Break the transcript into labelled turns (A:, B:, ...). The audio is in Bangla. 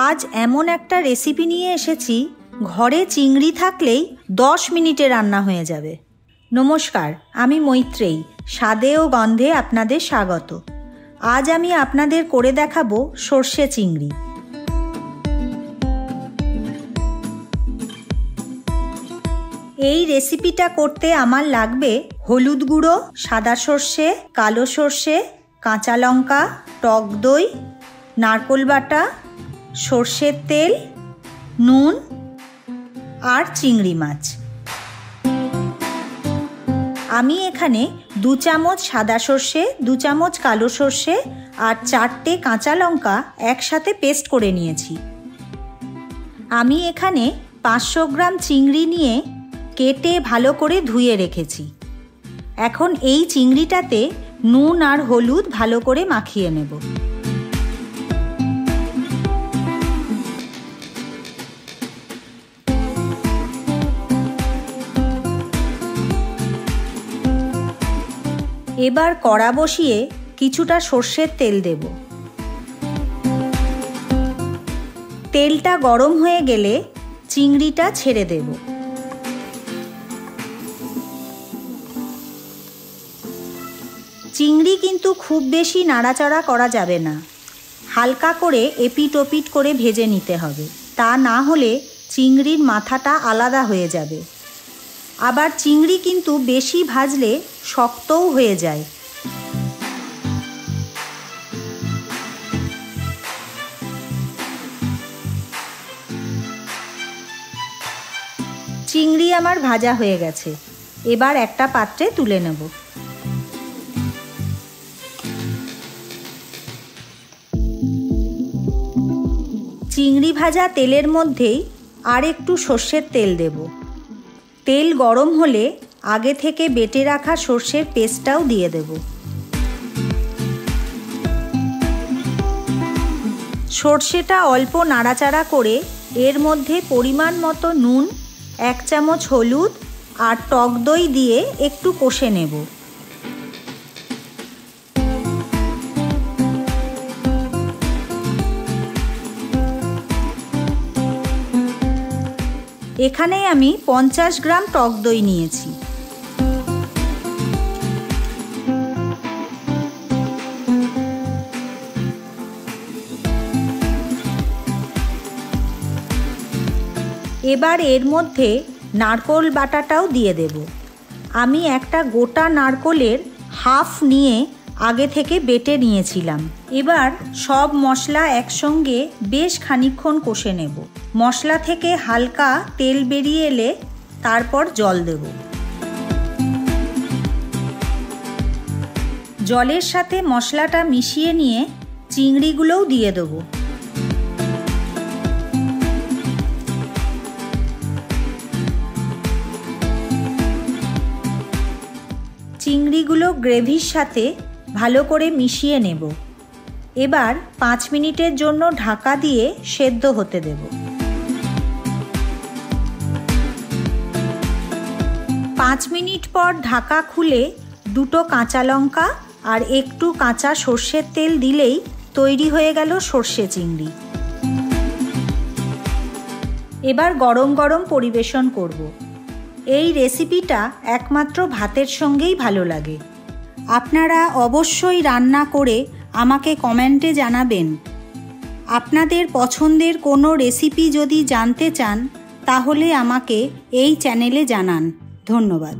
A: আজ এমন একটা রেসিপি নিয়ে এসেছি, ঘরে চিংড়ি থাকলেই 10 মিনিটে রান্না হয়ে যাবে। নমস্কার, আমি মৈত্রেয়ী। স্বাদে ও গন্ধে আপনাদের স্বাগত। আজ আমি আপনাদের করে দেখাবো সর্ষে চিংড়ি। এই রেসিপিটা করতে আমার লাগবে হলুদ গুঁড়ো, সাদা সর্ষে, কালো সর্ষে, কাঁচা লঙ্কা, টক দই, নারকেল বাটা, সর্ষের তেল, নুন আর চিংড়ি মাছ। আমি এখানে 2 চামচ সাদা সর্ষে, 2 চামচ কালো সর্ষে আর 4টে কাঁচা লঙ্কা একসাথে পেস্ট করে নিয়েছি। আমি এখানে 500 গ্রাম চিংড়ি নিয়ে কেটে ভালো করে ধুয়ে রেখেছি। এখন এই চিংড়িটাতে নুন আর হলুদ ভালো করে মাখিয়ে নেব। এবার কড়া বসিয়ে কিছুটা সর্ষের তেল দেব। তেলটা গরম হয়ে গেলে চিংড়িটা ছেড়ে দেব। চিংড়ি কিন্তু খুব বেশি নাড়াচাড়া করা যাবে না, হালকা করে এপিট ওপিট করে ভেজে নিতে হবে। তা না হলে চিংড়ির মাথাটা আলাদা হয়ে যাবে। আবার চিংড়ি কিন্তু বেশি ভাজলে শক্তও হয়ে যায়। চিংড়ি আমার ভাজা হয়ে গেছে। এবার একটা পাত্রে তুলে নেব। চিংড়ি ভাজা তেলের মধ্যেই আর একটু সর্ষের তেল দেব। তেল গরম হলে আগে থেকে বেটে রাখা সর্ষের পেস্টটাও দিয়ে দেব। সর্ষেটা অল্প নাড়াচাড়া করে এর মধ্যে পরিমাণ মতো নুন, 1 চামচ হলুদ আর টক দই দিয়ে একটু কষে নেব। এখানে আমি 50 গ্রাম টক দই নিয়েছি। এবার এর মধ্যে নারকেল বাটাটাও দিয়ে দেব। আমি একটা গোটা নারকেলের হাফ নিয়ে আগে থেকে বেটে নিয়েছিলাম। এবার সব মশলা একসঙ্গে বেশ খানিকক্ষণ কষে নেব। মশলা থেকে হালকা তেল বেরিয়ে এলে তারপর জল দেব। জলের সাথে মশলাটা মিশিয়ে নিয়ে চিংড়িগুলোও দিয়ে দেব। চিংড়িগুলো গ্রেভির সাথে ভালো করে মিশিয়ে নেব। এবার 5 মিনিটের জন্য ঢাকা দিয়ে সেদ্ধ হতে দেব। 5 মিনিট পর ঢাকা খুলে 2টো কাঁচা লঙ্কা আর একটু কাঁচা সর্ষের তেল দিলেই তৈরি হয়ে গেল সর্ষে চিংড়ি। এবার গরম গরম পরিবেশন করব। এই রেসিপিটা একমাত্র ভাতের সঙ্গেই ভালো লাগে। আপনারা অবশ্যই রান্না করে আমাকে কমেন্টে জানাবেন। আপনাদের পছন্দের কোনো রেসিপি যদি জানতে চান তাহলে আমাকে এই চ্যানেলে জানান। ধন্যবাদ।